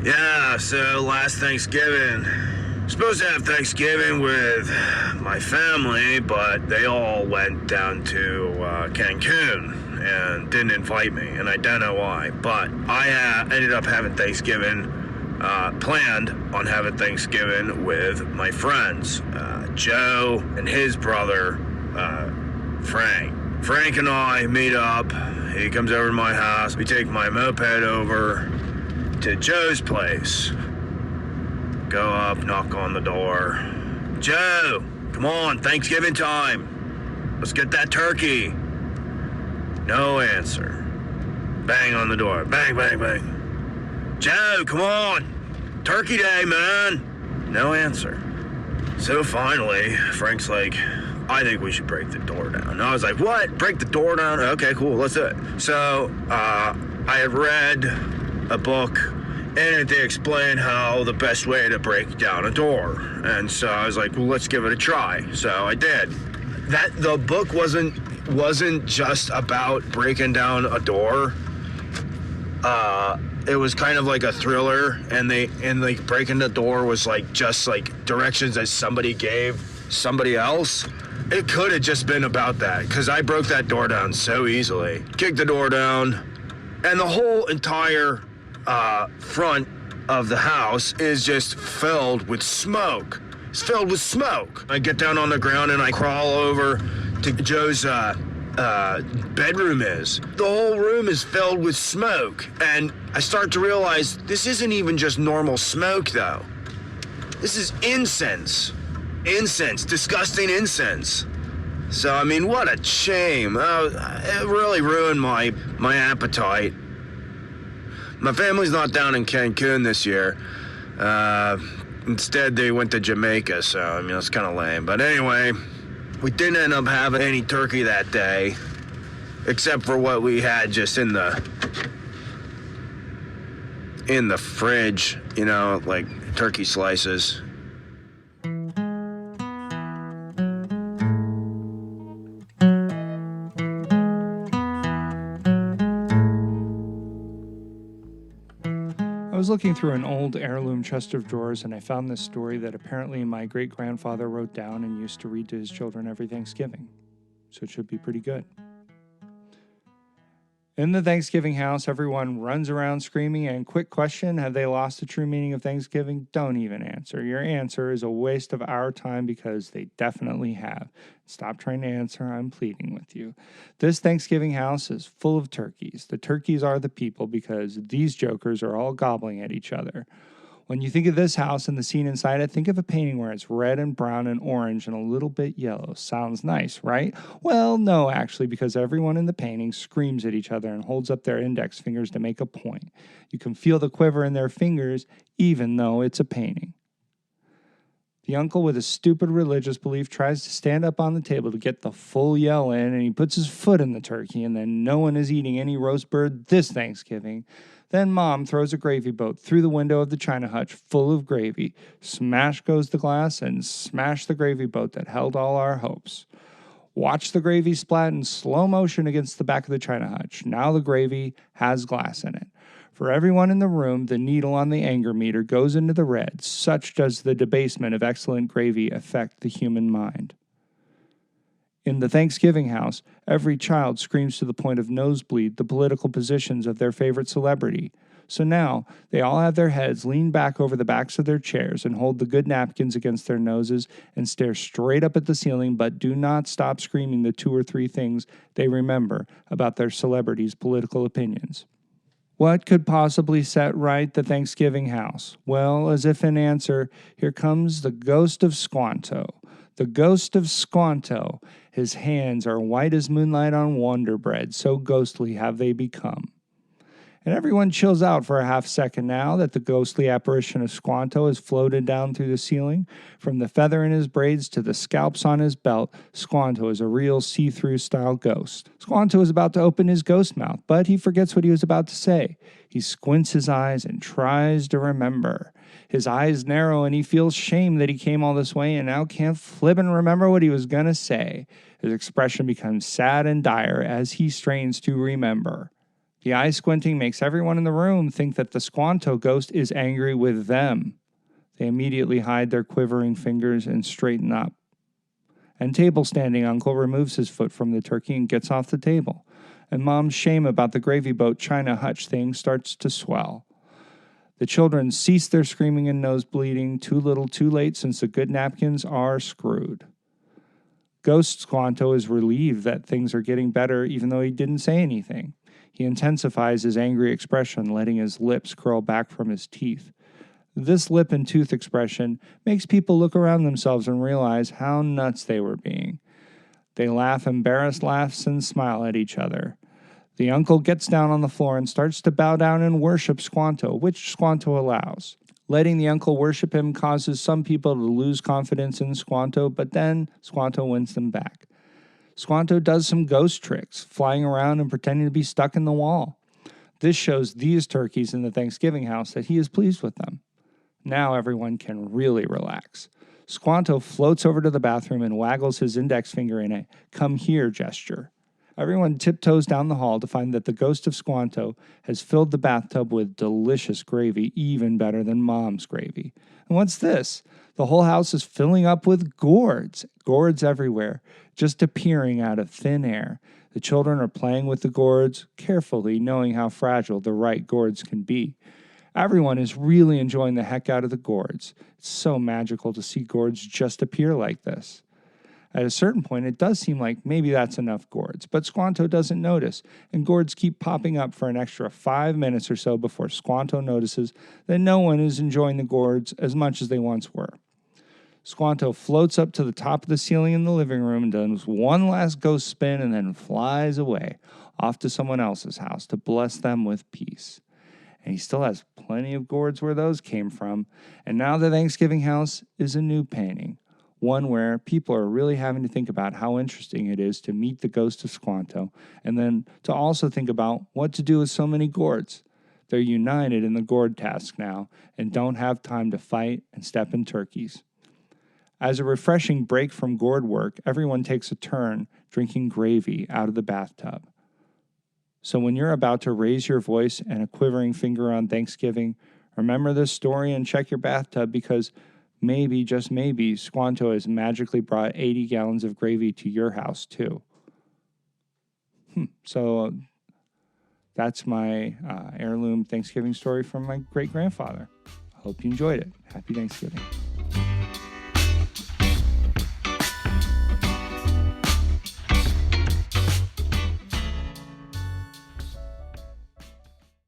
Yeah, so last Thanksgiving, supposed to have Thanksgiving with my family, but they all went down to Cancun and didn't invite me, and I don't know why. But I ended up having Thanksgiving, planned on having Thanksgiving with my friends, Joe and his brother, Frank. Frank and I meet up. He comes over to my house. We take my moped over to Joe's place. Go up, knock on the door. Joe, come on, Thanksgiving time. Let's get that turkey. No answer. Bang on the door. Bang, bang, bang. Joe, come on. Turkey day, man. No answer. So finally, Frank's like, I think we should break the door down. And I was like, what? Break the door down? Okay, cool, let's do it. So I had read a book, and they explain how the best way to break down a door. And so I was like, well, let's give it a try. So I did. The book wasn't just about breaking down a door. It was kind of like a thriller, and like breaking the door was like just like directions that somebody gave somebody else. It could have just been about that, because I broke that door down so easily. Kicked the door down, and the whole entire front of the house is just filled with smoke. It's filled with smoke. I get down on the ground and I crawl over to Joe's bedroom is. The whole room is filled with smoke, and I start to realize this isn't even just normal smoke, though. This is incense. Incense, disgusting incense. So, I mean, what a shame. It really ruined my appetite. My family's not down in Cancun this year. Instead, they went to Jamaica, so, I mean, it's kind of lame. But anyway, we didn't end up having any turkey that day, except for what we had just in the fridge, you know, like turkey slices. I was looking through an old heirloom chest of drawers, and I found this story that apparently my great-grandfather wrote down and used to read to his children every Thanksgiving. So it should be pretty good. In the Thanksgiving house, everyone runs around screaming, and quick question, have they lost the true meaning of Thanksgiving? Don't even answer. Your answer is a waste of our time, because they definitely have. Stop trying to answer. I'm pleading with you. This Thanksgiving house is full of turkeys. The turkeys are the people, because these jokers are all gobbling at each other. When you think of this house and the scene inside it, think of a painting where it's red and brown and orange and a little bit yellow. Sounds nice, right? Well, no, actually, because everyone in the painting screams at each other and holds up their index fingers to make a point. You can feel the quiver in their fingers, even though it's a painting. The uncle with a stupid religious belief tries to stand up on the table to get the full yell in, and he puts his foot in the turkey, and then no one is eating any roast bird this Thanksgiving. Then Mom throws a gravy boat through the window of the china hutch full of gravy. Smash goes the glass, and smash the gravy boat that held all our hopes. Watch the gravy splat in slow motion against the back of the china hutch. Now the gravy has glass in it. For everyone in the room, the needle on the anger meter goes into the red. Such does the debasement of excellent gravy affect the human mind. In the Thanksgiving house, every child screams to the point of nosebleed the political positions of their favorite celebrity. So now, they all have their heads leaned back over the backs of their chairs and hold the good napkins against their noses and stare straight up at the ceiling, but do not stop screaming the 2 or 3 things they remember about their celebrities' political opinions. What could possibly set right the Thanksgiving house? Well, as if in answer, here comes the ghost of Squanto. The ghost of Squanto. His hands are white as moonlight on Wonder Bread, so ghostly have they become. And everyone chills out for a half second now that the ghostly apparition of Squanto has floated down through the ceiling. From the feather in his braids to the scalps on his belt, Squanto is a real see-through style ghost. Squanto is about to open his ghost mouth, but he forgets what he was about to say. He squints his eyes and tries to remember. His eyes narrow and he feels shame that he came all this way and now can't flip and remember what he was going to say. His expression becomes sad and dire as he strains to remember. The eye squinting makes everyone in the room think that the Squanto ghost is angry with them. They immediately hide their quivering fingers and straighten up. And table-standing uncle removes his foot from the turkey and gets off the table. And mom's shame about the gravy boat china hutch thing starts to swell. The children cease their screaming and nose bleeding, too little too late since the good napkins are screwed. Ghost Squanto is relieved that things are getting better even though he didn't say anything. He intensifies his angry expression, letting his lips curl back from his teeth. This lip and tooth expression makes people look around themselves and realize how nuts they were being. They laugh embarrassed laughs and smile at each other. The uncle gets down on the floor and starts to bow down and worship Squanto, which Squanto allows. Letting the uncle worship him causes some people to lose confidence in Squanto, but then Squanto wins them back. Squanto does some ghost tricks, flying around and pretending to be stuck in the wall. This shows these turkeys in the Thanksgiving house that he is pleased with them. Now everyone can really relax. Squanto floats over to the bathroom and waggles his index finger in a "come here" gesture. Everyone tiptoes down the hall to find that the ghost of Squanto has filled the bathtub with delicious gravy, even better than Mom's gravy. And what's this? The whole house is filling up with gourds. Gourds everywhere, just appearing out of thin air. The children are playing with the gourds, carefully knowing how fragile the right gourds can be. Everyone is really enjoying the heck out of the gourds. It's so magical to see gourds just appear like this. At a certain point, it does seem like maybe that's enough gourds, but Squanto doesn't notice, and gourds keep popping up for an extra 5 minutes or so before Squanto notices that no one is enjoying the gourds as much as they once were. Squanto floats up to the top of the ceiling in the living room and does one last ghost spin and then flies away, off to someone else's house to bless them with peace. And he still has plenty of gourds where those came from. And now the Thanksgiving house is a new painting, one where people are really having to think about how interesting it is to meet the ghost of Squanto, and then to also think about what to do with so many gourds. They're united in the gourd task now and don't have time to fight and step in turkeys. As a refreshing break from gourd work, everyone takes a turn drinking gravy out of the bathtub. So when you're about to raise your voice and a quivering finger on Thanksgiving, remember this story and check your bathtub, because maybe, just maybe, Squanto has magically brought 80 gallons of gravy to your house too. So that's my heirloom Thanksgiving story from my great-grandfather. I hope you enjoyed it. Happy Thanksgiving.